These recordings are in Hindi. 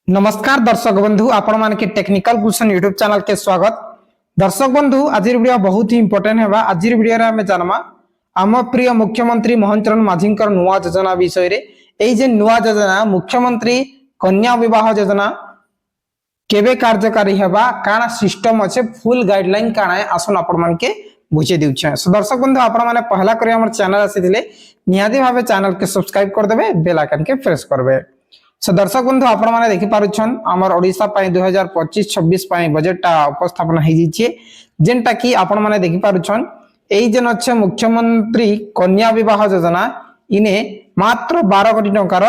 नमस्कार दर्शक बंधु आपण मान के टेक्निकल गुलशन यूट्यूब चैनल के स्वागत। दर्शक बंधु आज वीडियो बहुत ही इंपोर्टेंट है। आज वीडियो रे हमें जानमा आम प्रिय मुख्यमंत्री मोहन चरण माझी नुआ योजना विषय रे। एई जे नुआ योजना मुख्यमंत्री कन्या विवाह योजना केबे कार्यकारी हेबा काना सिस्टम अच्छे फुल गाइडलाइन काना है आसन आपण मान के बुझे दिउछे। सो दर्शक बंधु आपण माने पहला करे हमर चैनल आसीथिले निहाती भाबे चैनल के सब्सक्राइब कर देबे, बेल आइकन के प्रेस करबे। सो दर्शक बंधु आपण माने देखि पारुछन हमर ओडिसा पय 2025-26 पय बजट ता उपस्थापन हे जिछे, जेनटा की आपण माने देखि पारुछन एई जन अच्छे मुख्यमंत्री कन्या विवाह योजना इने मात्र 12 कोटी टंकार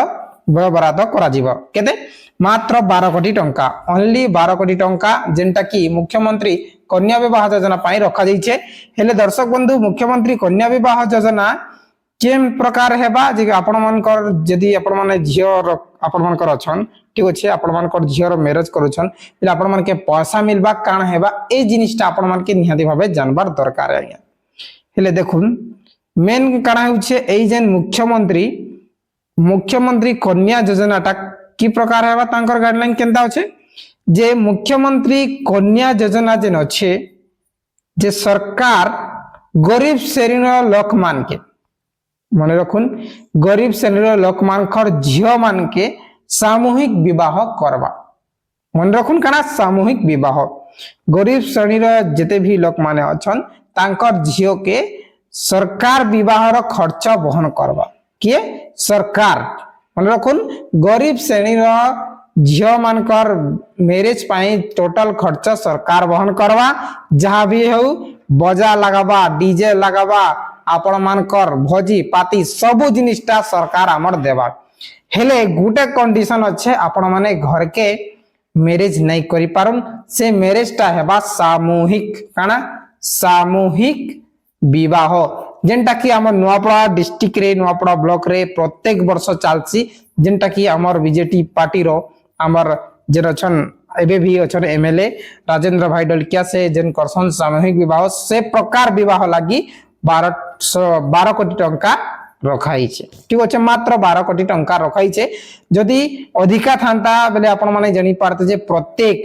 व्यय बराद करा जिवो। केते मात्र 12 कोटी टंका, ओनली 12 कोटी टंका जेनटा की मुख्यमंत्री कन्या विवाह योजना पय रखा जाइछे। हेले दर्शक बंधु मुख्यमंत्री कन्या विवाह योजना केम प्रकार हेबा जे आपण मानकर जदी आपण माने झियो आपण मानकर अछन ठीक अछि, आपण मानकर झियो मैरिज करूछन बिल आपण मान के पैसा मिलबा काण हेबा ए जिनिसटा आपण मान के निहाती भाबे जानबार दरकार है। हेले देखुन मेन काण होछे एई जेन मुख्यमंत्री कन्या योजनाटा की प्रकार हेबा तांकर गाइडलाइन केनता होछे जे मुख्यमंत्री कन्या योजना जेन अछि जे सरकार गरीब श्रेणीर लोक मान के मन रखुन गरीब श्रेणीर लोक मानकर झियो मान के सामूहिक विवाह करबा। मन रखुन काना सामूहिक विवाह गरीब श्रेणीर जेते भी लोक माने अछन तांकर झियो के सरकार विवाह रो खर्च वहन करबा। के सरकार मन रखुन गरीब श्रेणीर झियो मानकर मैरिज पाई टोटल खर्च सरकार वहन करबा। जहां भी हो बजा लगाबा, डीजे लगाबा, आपण मानकर भोजी पाती सब जिनिसटा सरकार हमर देबा। हेले गुटे कंडीशन अच्छे आपण माने घर के मैरिज नहीं करि पारुन, से मैरिजटा हेबा सामूहिक काना सामूहिक विवाह जेनटा की हमर नुआपड़ा डिस्ट्रिक्ट रे नुआपड़ा ब्लॉक रे प्रत्येक वर्ष चालसी, जेनटा की हमर बीजेपी पार्टी रो हमर जेन अछन एबे भी अछन एमएलए राजेंद्र भाई डलकिया से जेन करसन सामूहिक विवाह से प्रकार विवाह लागी 12 कोटी टंका रखाइछे। ठीक अच्छे मात्र 12 कोटी टंका रखाइछे। जदि अधिका थांता बेले आपण माने जानि पारते जे प्रत्येक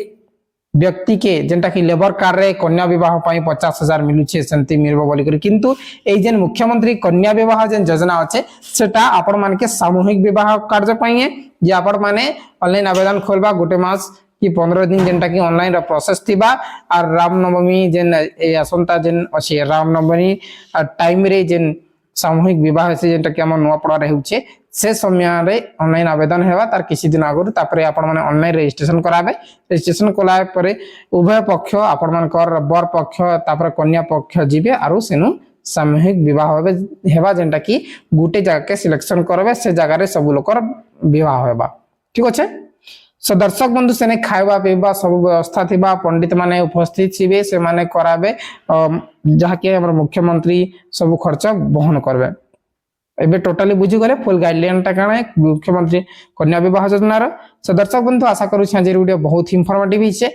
व्यक्ति के जेंटा की लेबर कार रे कन्या विवाह पई 50,000 मिलुछे सेंति मिलबो बोली कर, किंतु एई जेन मुख्यमंत्री कन्या विवाह जेन योजना अछि सेटा आपण मान के सामूहिक विवाह कार्य पई है जे आपण माने ऑनलाइन आवेदन खोलबा गोटे मास कि 15 दिन जेनटा की ऑनलाइन रा प्रोसेस थिबा। और रामनवमी जेन ए असंता जेन अछि रामनवमी टाइम रे जेन सामूहिक विवाह से जेनटा की हमर नुआपड़ा रहउछे से समय रे ऑनलाइन आवेदन हेबा तार किछि दिन आगु तापरे आपण माने ऑनलाइन रजिस्ट्रेशन कराबे। रजिस्ट्रेशन कोलाय परे उभय पक्ष आपण मानकर बर पक्ष तापर कन्या पक्ष जिबे आरो सेनु सामूहिक विवाह हेबा जेनटा की गुटे जगह के सिलेक्शन करबे, से जगह रे सब लोकर विवाह हेबा। ठीक अछि। सो दर्शक बंधु सेने खाइबा पीबा सब व्यवस्था थिबा, पंडित माने उपस्थित थिबे, से माने कराबे जहा के हमर मुख्यमंत्री सब खर्च वहन करबे। एबे टोटली बुझी गले फुल गाइडलाइन ता काना मुख्यमंत्री कन्या विवाह योजना रो। सो दर्शक बंधु आशा करू छी जे वीडियो बहुत इंफॉर्मेटिव हिचे।